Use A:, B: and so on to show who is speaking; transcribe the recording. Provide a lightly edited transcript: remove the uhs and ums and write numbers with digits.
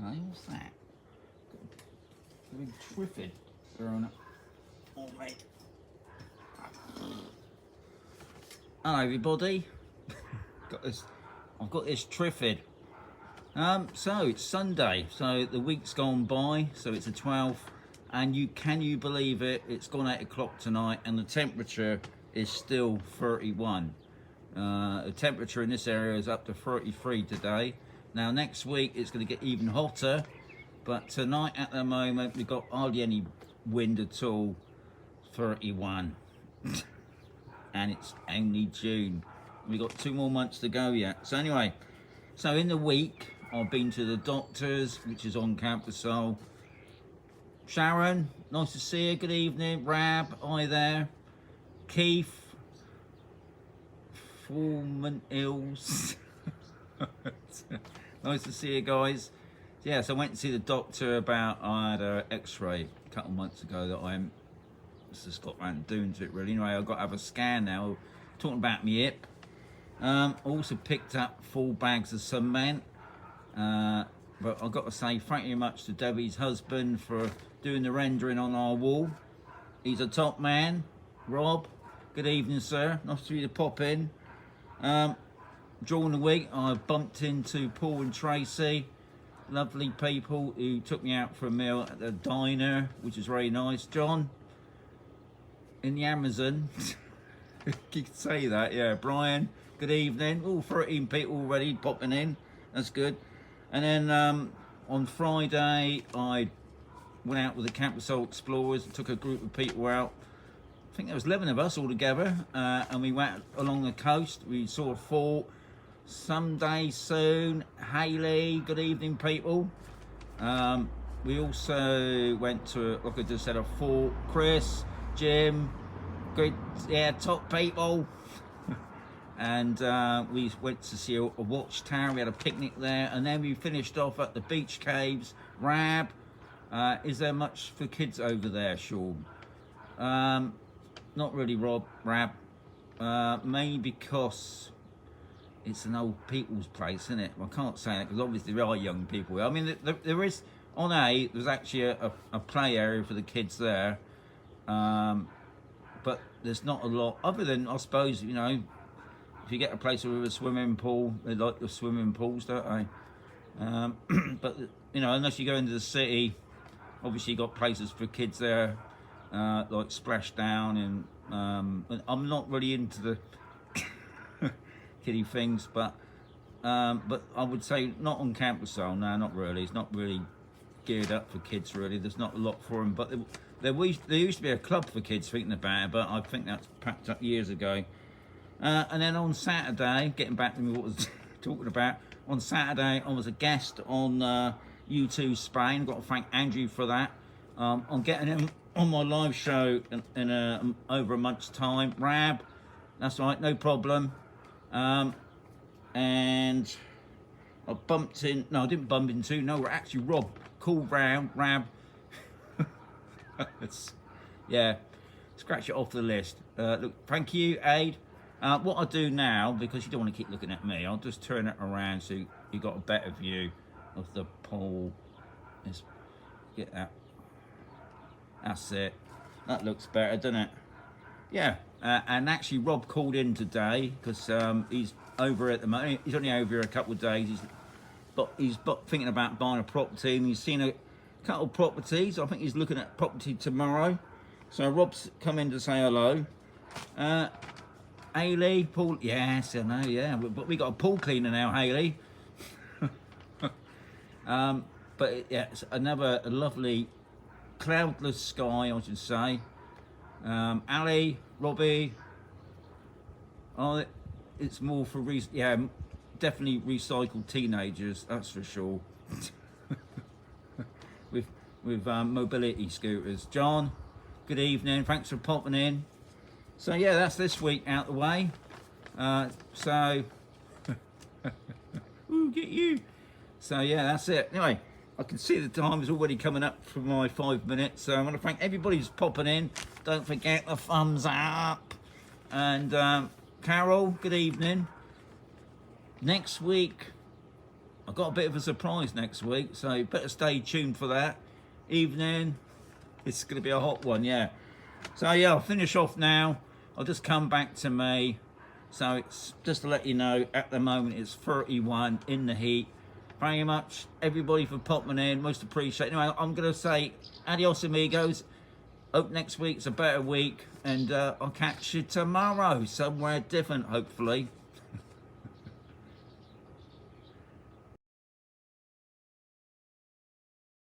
A: Hello, what's that? Got a big triffid thrown up. Oh, mate. Hello, everybody. I've got this triffid. So it's Sunday, so the week's gone by, so it's the 12th, and can you believe it? It's gone 8 o'clock tonight, and the temperature is still 31. The temperature in this area is up to 33 today. Now next week it's going to get even hotter, but tonight at the moment we've got hardly any wind at all. 31. And it's only June. We've got 2 more months to go yet. So anyway, so in the week I've been to the doctors, which is on Camposol. Sharon, nice to see you. Good evening. Rab, hi there. Keith, Foreman Hills. Nice to see you guys. Yeah, so I went to see the doctor about, I had an x-ray a couple of months ago that I just got around doing to it really. Anyway, I've got to have a scan now. Talking about my hip. Also picked up 4 bags of cement. But I've got to say thank you very much to Debbie's husband for doing the rendering on our wall. He's a top man. Rob, good evening, sir. Nice for you to pop in. During the week, I bumped into Paul and Tracy, lovely people who took me out for a meal at the diner, which is very nice. John, in the Amazon, you can say that, yeah. Brian, good evening. All 13 people already popping in, that's good. And then on Friday, I went out with the Camposol Explorers, took a group of people out. I think there was 11 of us all together, and we went along the coast. We saw a fort. Someday soon. Hayley, good evening, people. We also went to, like I just said, a fort. Chris, Jim, good, yeah, top people. And we went to see a watchtower. We had a picnic there, and then we finished off at the beach caves. Rab, is there much for kids over there, Sean? Not really, Rab. Mainly because it's an old people's place, isn't it? Well, I can't say that because obviously there are young people. I mean, there is, on there's actually a play area for the kids there. But there's not a lot, other than, I suppose, you know, if you get a place with a swimming pool, they like the swimming pools, don't they? But, you know, unless you go into the city, obviously you've got places for kids there, like Splashdown, and I'm not really into the kiddie things, but I would say not on Camposol. No, not really. It's not really geared up for kids, really. There's not a lot for them, but there used to be a club for kids, thinking about it, but I think that's packed up years ago. And then on Saturday, getting back to what I was talking about, on Saturday I was a guest on U2 Spain. I've got to thank Andrew for that. I'm getting him on my live show in over a month's time. Rab, that's right, no problem. And I bumped in, no, I didn't bump into, no, actually Rob called round, Rab. Yeah, scratch it off the list. Look, thank you, Aid. What I'll do now, because you don't want to keep looking at me, I'll just turn it around so you've got a better view of the pole. Let's get that. That's it. That looks better, doesn't it? Yeah, and actually Rob called in today because he's over at the moment. He's only over here a couple of days. He's thinking about buying a property, and he's seen a couple of properties. I think he's looking at property tomorrow. So Rob's come in to say hello. Hayley, Paul, yes, I know, yeah. But we got a pool cleaner now, Hayley. But yeah, it's another lovely cloudless sky, I should say. Ali, Robbie, oh, it's more for yeah, definitely recycled teenagers, that's for sure. with mobility scooters. John, good evening, thanks for popping in. So yeah, that's this week out the way. So ooh, get you. So yeah, that's it. Anyway, I can see the time is already coming up for my 5 minutes, so I want to thank everybody who's popping in. Don't forget the thumbs up. And Carol, good evening. Next week I've got a bit of a surprise next week, so better stay tuned for that. Evening, it's going to be a hot one, yeah. So yeah, I'll finish off now. I'll just come back to me. So it's just to let you know, at the moment it's 31 in the heat. Very much everybody for popping in, most appreciated. Anyway, I'm going to say adios amigos. Hope next week's a better week, and I'll catch you tomorrow somewhere different, hopefully.